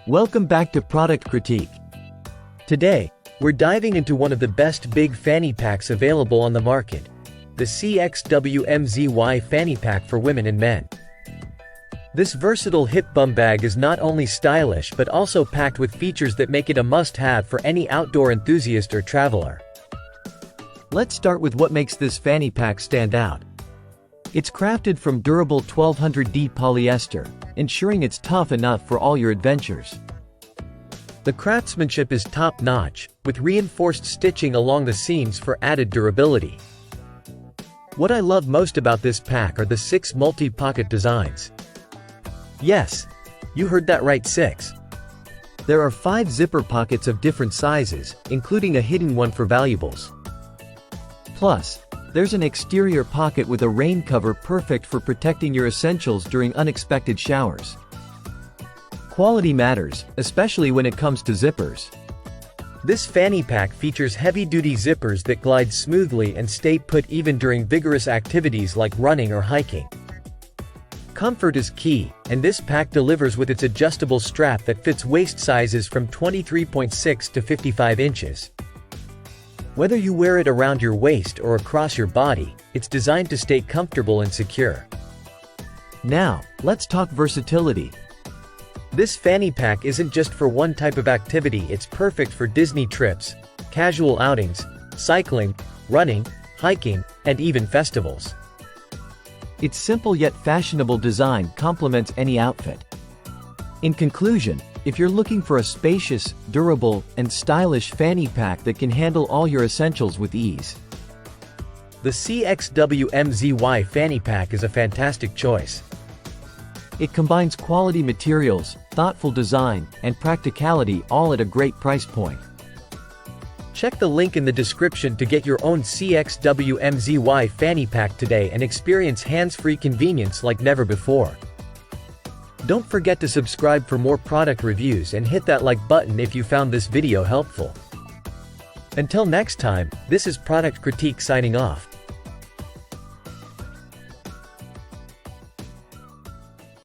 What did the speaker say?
Welcome back to Product Critique. Today, we're diving into one of the best big fanny packs available on the market, the CXWMZY Fanny Pack for women and men. This versatile hip bum bag is not only stylish but also packed with features that make it a must-have for any outdoor enthusiast or traveler. Let's start with what makes this fanny pack stand out. It's crafted from durable 1200D polyester, ensuring it's tough enough for all your adventures. The craftsmanship is top-notch, with reinforced stitching along the seams for added durability. What I love most about this pack are the 6 multi-pocket designs. Yes, you heard that right, 6. There are 5 zipper pockets of different sizes, including a hidden one for valuables. Plus, there's an exterior pocket with a rain cover perfect for protecting your essentials during unexpected showers. Quality matters, especially when it comes to zippers. This fanny pack features heavy-duty zippers that glide smoothly and stay put even during vigorous activities like running or hiking. Comfort is key, and this pack delivers with its adjustable strap that fits waist sizes from 23.6 to 55 inches. Whether you wear it around your waist or across your body, it's designed to stay comfortable and secure. Now, let's talk versatility. This fanny pack isn't just for one type of activity, it's perfect for Disney trips, casual outings, cycling, running, hiking, and even festivals. Its simple yet fashionable design complements any outfit. In conclusion, if you're looking for a spacious, durable, and stylish fanny pack that can handle all your essentials with ease, the CXWMZY Fanny Pack is a fantastic choice. It combines quality materials, thoughtful design, and practicality all at a great price point. Check the link in the description to get your own CXWMZY Fanny Pack today and experience hands-free convenience like never before. Don't forget to subscribe for more product reviews and hit that like button if you found this video helpful. Until next time, this is Product Critique signing off.